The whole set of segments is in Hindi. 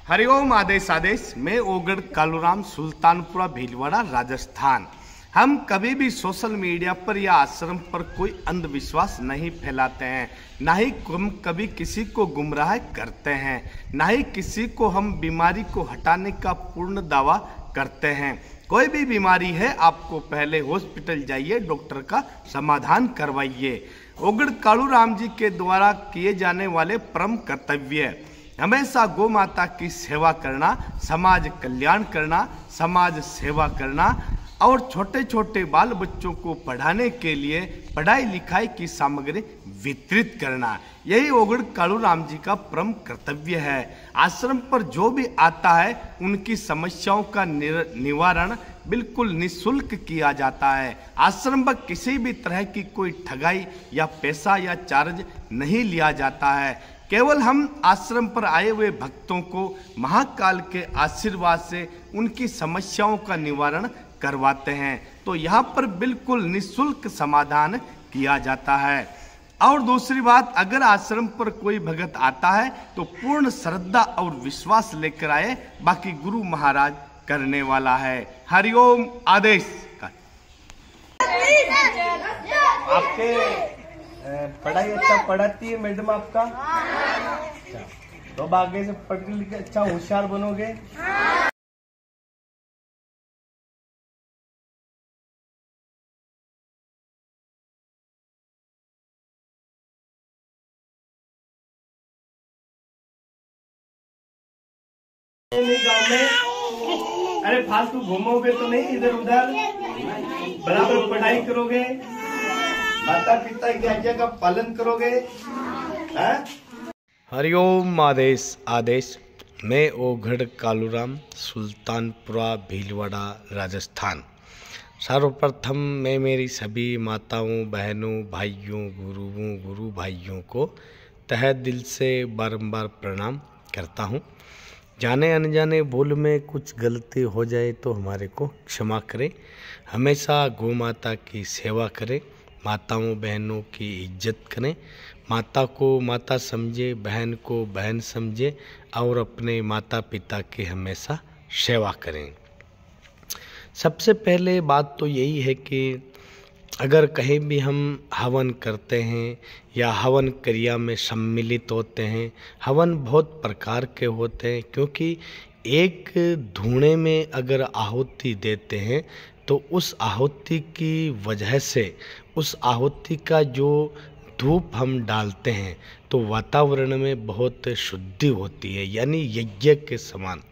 हरिओम आदेश आदेश। मैं ओगढ़ कालूराम, सुल्तानपुरा, भीलवाड़ा, राजस्थान। हम कभी भी सोशल मीडिया पर या आश्रम पर कोई अंधविश्वास नहीं फैलाते हैं, ना ही हम कभी किसी को गुमराह करते हैं, ना ही किसी को हम बीमारी को हटाने का पूर्ण दावा करते हैं। कोई भी बीमारी है, आपको पहले हॉस्पिटल जाइए, डॉक्टर का समाधान करवाइए। ओगढ़ कालूराम जी के द्वारा किए जाने वाले परम कर्तव्य हमेशा गौ माता की सेवा करना, समाज कल्याण करना, समाज सेवा करना और छोटे छोटे बाल बच्चों को पढ़ाने के लिए पढ़ाई लिखाई की सामग्री वितरित करना, यही ओगढ़ कालूराम जी का परम कर्तव्य है। आश्रम पर जो भी आता है उनकी समस्याओं का निवारण बिल्कुल निःशुल्क किया जाता है। आश्रम पर किसी भी तरह की कोई ठगाई या पैसा या चार्ज नहीं लिया जाता है। केवल हम आश्रम पर आए हुए भक्तों को महाकाल के आशीर्वाद से उनकी समस्याओं का निवारण करवाते हैं। तो यहाँ पर बिल्कुल निःशुल्क समाधान किया जाता है। और दूसरी बात, अगर आश्रम पर कोई भगत आता है तो पूर्ण श्रद्धा और विश्वास लेकर आए, बाकी गुरु महाराज करने वाला है। हरिओम आदेश। आपके पढ़ाई अच्छा पढ़ाती है मैडम आपका? अच्छा, तो अब आगे से पढ़ लिख के अच्छा होशियार बनोगे। गाँव में अरे फालतू घूमोगे तो नहीं, इधर उधर बराबर पढ़ाई करोगे, माता पिता की आज्ञा का पालन करोगे। हरिओम आदेश आदेश। मैं ओगढ़ कालूराम, सुल्तानपुरा, भीलवाड़ा, राजस्थान। सर्वप्रथम मैं मेरी सभी माताओं, बहनों, भाइयों, गुरुओं, गुरु भाइयों को तहे दिल से बारंबार प्रणाम करता हूँ। जाने अनजाने भूल में कुछ गलती हो जाए तो हमारे को क्षमा करें। हमेशा गौ माता की सेवा करें, माताओं बहनों की इज्जत करें, माता को माता समझे, बहन को बहन समझे और अपने माता पिता की हमेशा सेवा करें। सबसे पहले बात तो यही है कि अगर कहीं भी हम हवन करते हैं या हवन क्रिया में सम्मिलित होते हैं, हवन बहुत प्रकार के होते हैं, क्योंकि एक धूणे में अगर आहुति देते हैं तो उस आहुति की वजह से उस आहुति का जो धूप हम डालते हैं तो वातावरण में बहुत शुद्धि होती है, यानी यज्ञ के समान।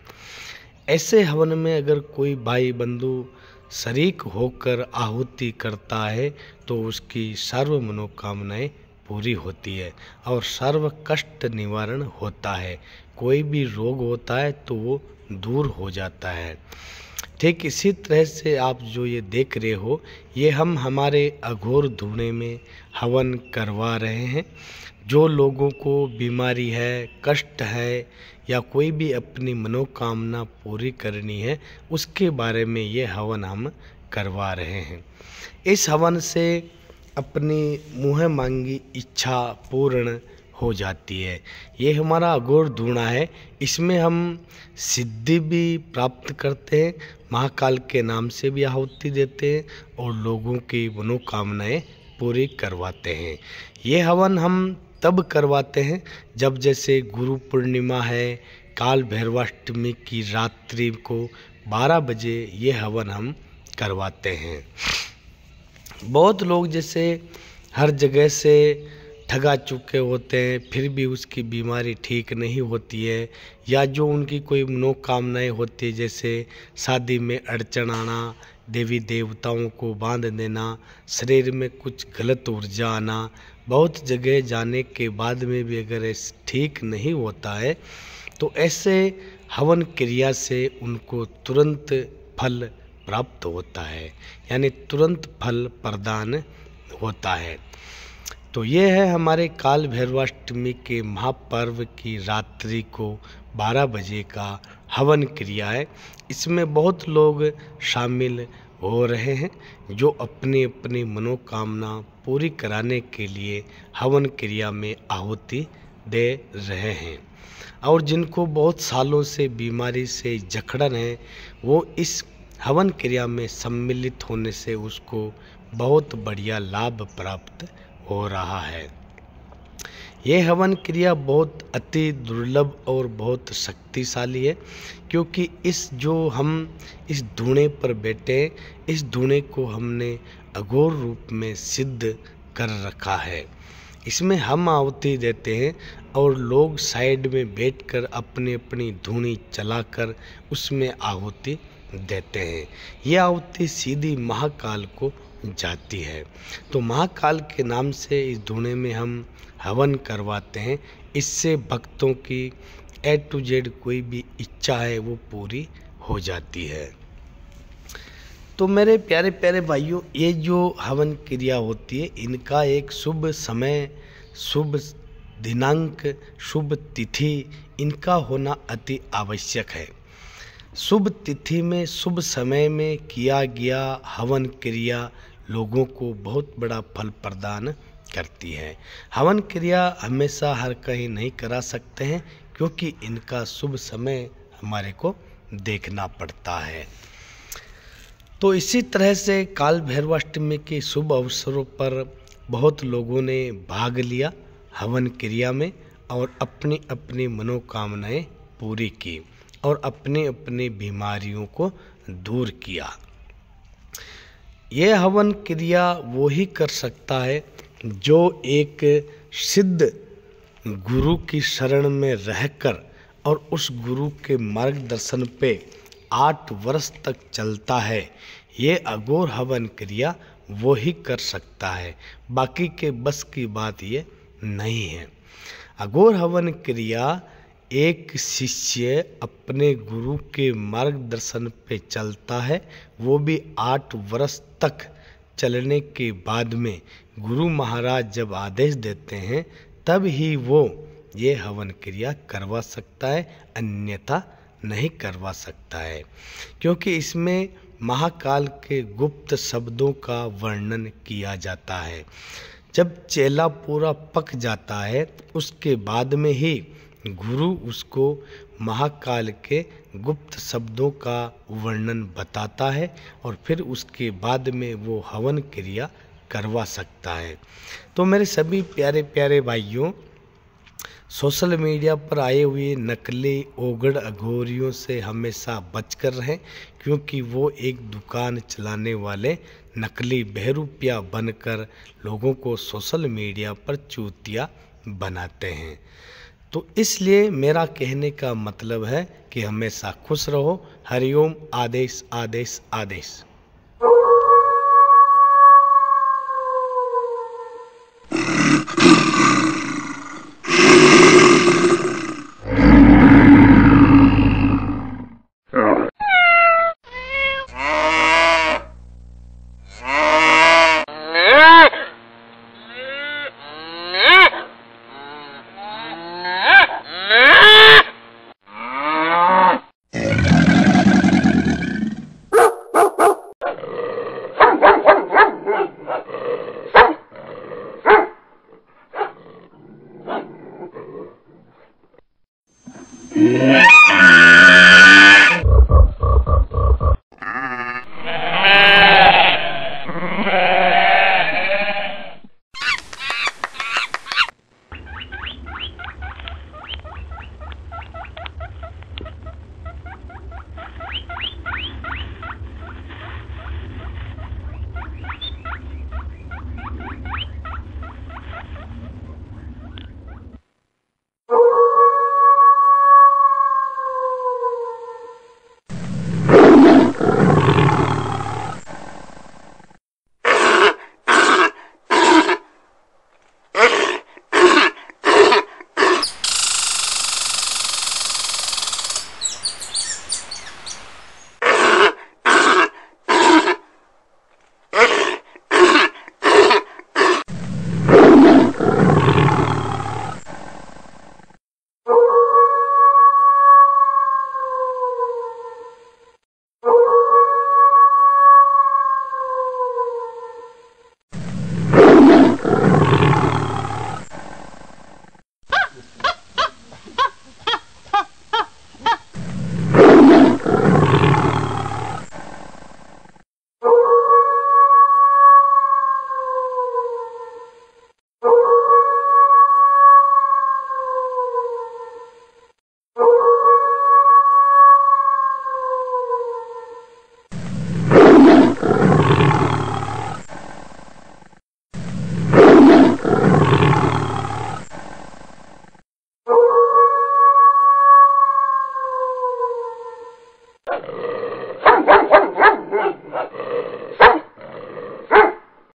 ऐसे हवन में अगर कोई भाई बंधु शरीक होकर आहुति करता है तो उसकी सर्व मनोकामनाएं पूरी होती है और सर्व कष्ट निवारण होता है। कोई भी रोग होता है तो वो दूर हो जाता है। ठीक इसी तरह से आप जो ये देख रहे हो, ये हम हमारे अघोर धूणे में हवन करवा रहे हैं। जो लोगों को बीमारी है, कष्ट है या कोई भी अपनी मनोकामना पूरी करनी है, उसके बारे में ये हवन हम करवा रहे हैं। इस हवन से अपनी मुँह मांगी इच्छा पूर्ण हो जाती है। ये हमारा अघोर धूणा है, इसमें हम सिद्धि भी प्राप्त करते हैं, महाकाल के नाम से भी आहुति देते हैं और लोगों की मनोकामनाएं पूरी करवाते हैं। ये हवन हम तब करवाते हैं जब जैसे गुरु पूर्णिमा है, काल भैरवाष्टमी की रात्रि को 12 बजे ये हवन हम करवाते हैं। बहुत लोग जैसे हर जगह से ठगा चुके होते हैं, फिर भी उसकी बीमारी ठीक नहीं होती है, या जो उनकी कोई मनोकामनाएं होती है, जैसे शादी में अड़चन आना, देवी देवताओं को बांध देना, शरीर में कुछ गलत ऊर्जा आना, बहुत जगह जाने के बाद में भी अगर ऐसे ठीक नहीं होता है तो ऐसे हवन क्रिया से उनको तुरंत फल प्राप्त होता है, यानी तुरंत फल प्रदान होता है। तो ये है हमारे काल भैरवाष्टमी के महापर्व की रात्रि को 12 बजे का हवन क्रिया है। इसमें बहुत लोग शामिल हो रहे हैं जो अपनी अपनी मनोकामना पूरी कराने के लिए हवन क्रिया में आहुति दे रहे हैं। और जिनको बहुत सालों से बीमारी से जकड़न है, वो इस हवन क्रिया में सम्मिलित होने से उसको बहुत बढ़िया लाभ प्राप्त हो रहा है। ये हवन क्रिया बहुत अति दुर्लभ और बहुत शक्तिशाली है, क्योंकि हम इस धूणे पर बैठे, इस धूणे को हमने अघोर रूप में सिद्ध कर रखा है। इसमें हम आहुति देते हैं और लोग साइड में बैठकर अपनी अपनी धूनी चलाकर उसमें आहुति देते हैं। ये आहुति सीधी महाकाल को जाती है। तो महाकाल के नाम से इस धूणे में हम हवन करवाते हैं। इससे भक्तों की A to Z कोई भी इच्छा है वो पूरी हो जाती है। तो मेरे प्यारे प्यारे भाइयों, ये जो हवन क्रिया होती है, इनका एक शुभ समय, शुभ दिनांक, शुभ तिथि, इनका होना अति आवश्यक है। शुभ तिथि में, शुभ समय में किया गया हवन क्रिया लोगों को बहुत बड़ा फल प्रदान करती है। हवन क्रिया हमेशा हर कहीं नहीं करा सकते हैं, क्योंकि इनका शुभ समय हमारे को देखना पड़ता है। तो इसी तरह से काल भैरवाष्टमी के शुभ अवसरों पर बहुत लोगों ने भाग लिया हवन क्रिया में और अपनी अपनी मनोकामनाएं पूरी की और अपनी अपनी बीमारियों को दूर किया। यह हवन क्रिया वो ही कर सकता है जो एक सिद्ध गुरु की शरण में रहकर और उस गुरु के मार्गदर्शन पे 8 वर्ष तक चलता है। ये अघोर हवन क्रिया वो ही कर सकता है, बाकी के बस की बात ये नहीं है। अघोर हवन क्रिया एक शिष्य अपने गुरु के मार्गदर्शन पे चलता है, वो भी 8 वर्ष तक चलने के बाद में गुरु महाराज जब आदेश देते हैं तब ही वो ये हवन क्रिया करवा सकता है, अन्यथा नहीं करवा सकता है। क्योंकि इसमें महाकाल के गुप्त शब्दों का वर्णन किया जाता है। जब चेला पूरा पक जाता है उसके बाद में ही गुरु उसको महाकाल के गुप्त शब्दों का वर्णन बताता है और फिर उसके बाद में वो हवन क्रिया करवा सकता है। तो मेरे सभी प्यारे प्यारे भाइयों, सोशल मीडिया पर आए हुए नकली ओगड़ अघोरियों से हमेशा बचकर रहें, क्योंकि वो एक दुकान चलाने वाले नकली बहरूपिया बनकर लोगों को सोशल मीडिया पर चूतिया बनाते हैं। तो इसलिए मेरा कहने का मतलब है कि हमेशा खुश रहो। हरिओम। आदेश आदेश आदेश। Yeah.